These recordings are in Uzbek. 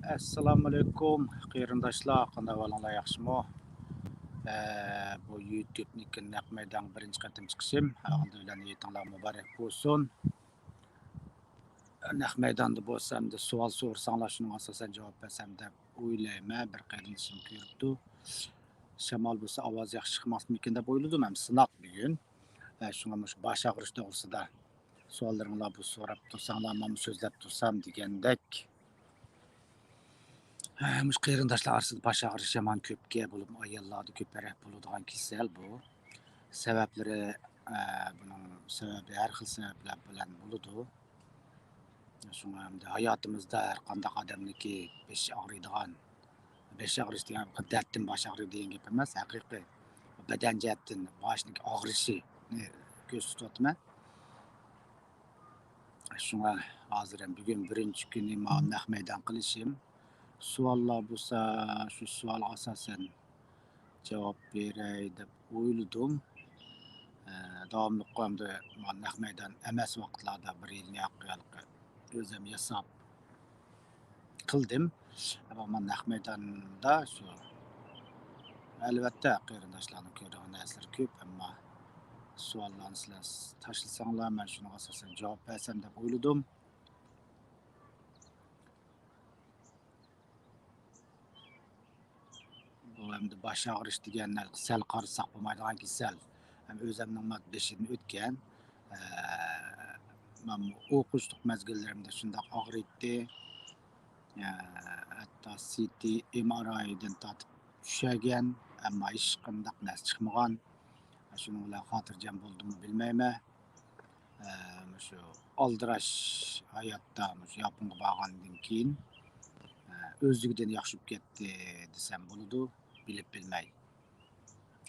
Assalomu alaykum qarindoshlar, qanday ahvolinglar, yaxshimi? Bu YouTube'niki naq maydon birinchi qatim chiqishim. Alhamdulillah, niyatinglar muborak bo'lsin. Naq maydonda bo'lsam da savol so'rsanglar, shuning asosan javob bersam deb o'ylayman. Bir qarindoshim ko'ribdi. Shamol bo'lsa ovoz yaxshi chiqmasmikin deb o'yladim. Ham sinaq bugun. Shunga shu bosh og'rish to'g'risida savollaringlar bu so'rab tursanglar, men so'zlab tursam degandek. Muş qarindoshlar orasida bosh og'rish yomon ko'pga bo'lib, ayollarda ko'proq bo'ladigan kasal bu. Sabablari buning sababi har xil sabablar bilan bo'ladi. Shunga hamda hayotimizda har qanday odamniki besh og'riydigan, besh og'rish degan qaddatdan bosh og'riydi degan gap emas, haqiqiy badan jihatdan boshning og'rishi ko'z tutyapman. Shunga hozir ham bugun birinchi kuni naq maydon qilishim. Savollar bo'lsa, shu savol asosan javob beray deb o'yladim. Davomli qo'yamda naq maydon emas vaqtlarda bir yilni yaqinqi o'zim yasab qildim. Ammo naq maydonda shu albatta qarindoshlarning ko'rgan narsalar ko'p, ammo savollarni sizlar tashlasanglar, men shunga asosan javob bersam deb o'yladim. Endi bosh og'rish deganlar sal qarasak bo'lmaydigan kasal. O'zimning beshimdan o'tgan. Men o'qishlik mazgillarimda shundoq og'riydi. Hatto CT, MRI'dan tortib tushagan, ammo hech qanday narsa chiqmagan. Shuning bilan xotirjam bo'ldimmi bilmayman. Shu oldirash hayotda yo'qinga borgandan keyin o'zligidan yaxshib ketdi desam bo'ladi. Bilib bilmay.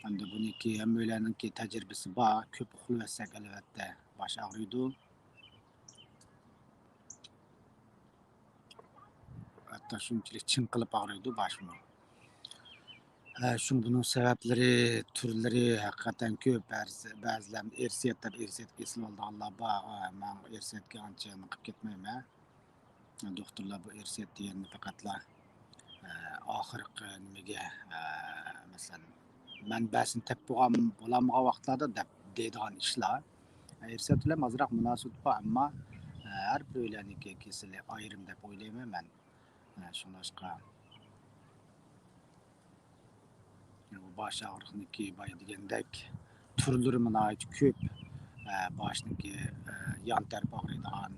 Endi buniki hammalarninki tajribasi bor. Ko'p uxlasak albatta bosh og'riydi. Hatto shunchalik chinqilib og'riydi boshim. Buning sabablari, turlari haqiqatan ko'p. Ba'zilar ersiyat deb ersiyat kesilib olganlar bor. Men ersiyatga ancha qilib ketmayman. Doktorlar bu ersiyat deganni faqatlar oxirgi nimaga masalan manbasini topib bo'lgan vaqtlarda deb deydigan ishlar. Ersiyat bilan ozroq munosabat bor, ammo har birlarniki kisili ayrim deb o'ylayman men. Shundoshqa bu bosh og'riqniki boy degandek turlari nihoyat ko'p. Boshniki yon taraf og'riydigan,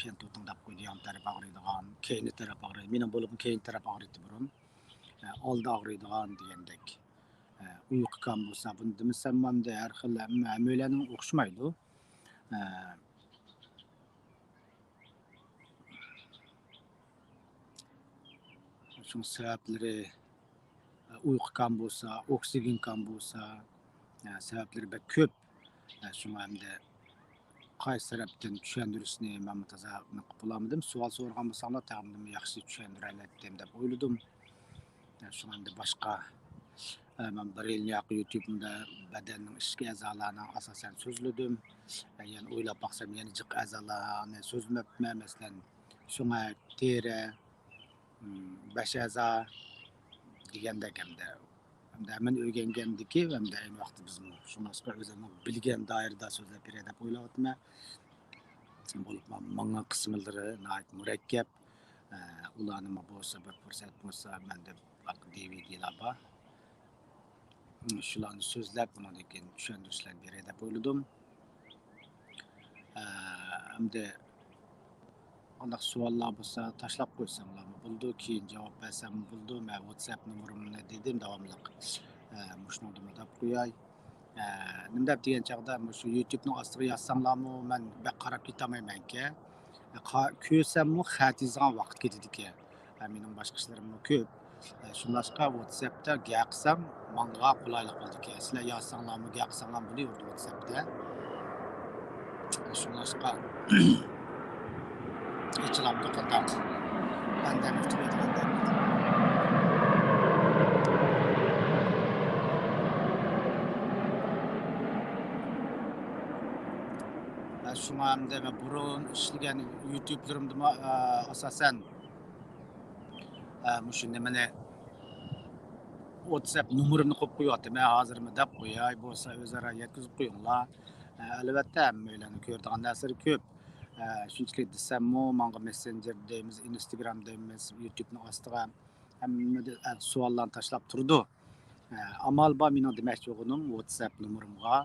pentoting deb qo'ydi, yon taraf og'riydigan, keyingi taraf og'riydi. Mening bo'lib keyin taraf og'riydi burun. Oldi og'riydigan degandek. Uyqu kam bo'lsa, buni demasam menda har xil hammalarning o'xshamaydi. Shu sabablari uyqu kam bo'lsa, oksigen kam bo'lsa, sabablari bek ko'p. Shunga hamda qaysi tarafdan tushuntirishni men toza qilib bo'lmadim. Savol so'ragan bo'lsanglar, tag'in yaxshi tushuntiraylik deb o'yladim. Shunga boshqa men bir yil yaqin YouTube'da badanning ichki a'zolarini asosan so'zladim. Yani o'ylab baksam yana jiq a'zolarni so'zlabman, masalan, shunga teri, bash a'zo degandek hamda men o'rgangandiki, hamda ayni vaqtda biz shunga o'zimni bilgan doirada so'zlab beray deb o'ylayapman. Bo'lib menga qismlari nihoyat murakkab. Ularni bo'lsa bir fursat bo'lsa menda DVD'lar bor. Shularni so'zlab bundan keyin tushuntirishlar beray deb o'yladim. Hamda aniq savollar bo'lsa tashlab qo'ysanglar bo'ldi, keyin javob bersam bo'ldi. Men WhatsApp nomerimni dedim davomli. Shuni deb qo'yay. Nima deb degan chaqda shu YouTube'ning ostiga yozsanglarmi, men bak qarab ketamayman-ki. Ko'rsammi xatizgan vaqt ketadi-ki. Mening boshqa ishlarim ko'p. Shunlashqa WhatsApp'da gaqsam menga qulaylik bo'ldi-ki. Sizlar yozsanglarmi, gaqsanglarmi bo'laydi WhatsApp'da. Shunlashqa ichilamda qoldim. Banda mutluqligimda. Shunga hamda burun ishlagan YouTube'larimda asosan Muşu nimani WhatsApp numarimni qo'yib qo'yapti. Men hozirmi deb qo'yay, bo'lsa o'zaro yetkazib qo'yinglar. Albatta hammalarni ko'radigan narsalar ko'p. Shunchalik desammi, menga Messenger deymiz, Instagram deymiz, YouTube'ni ostiga hammada savollarni tashlab turdi. Amal bor mening demoqchi bo'lganim WhatsApp numarimga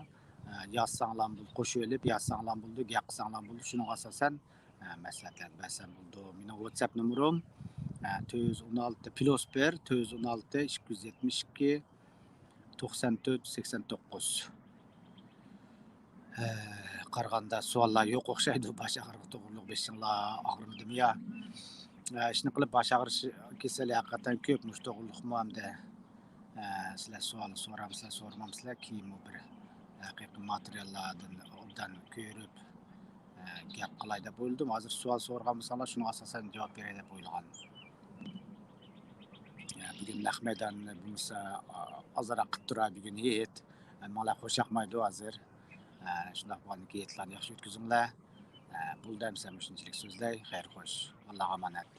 yozsanglar bo'ldi, qo'shib olib yozsanglar bo'ldi, gap qilsanglar bo'ldi. Shuning asosan maslahatlar bersam bo'ldi. Mening WhatsApp numarim 416 plus 1 416 272 94 89. Qaraganda savollar yo'q o'xshaydi. Bosh og'rig'i to'g'riliq beshinglar og'rimadimi yo? Shuni qilib bosh og'rishi kisili haqiqatan ko'p mush to'g'riliqmi hamda sizlar savol so'ramsizlar, so'ramamsizlar, keyin bir haqiqiy materiallardan obdan ko'rib gap qilay deb o'yladim. Hozir savol so'ragan bo'lsanglar, shunga asosan javob beray deb o'ylagandim. Bugun naq maydonni bo'lsa ozroq qilib turar bugun yet. Mana xo'shaqmaydi hozir. Shundoq bo'lgan yetlarni yaxshi o'tkazinglar. Buldam ham shunchalik so'zlay. Xayr xo'sh. Allohga omonat.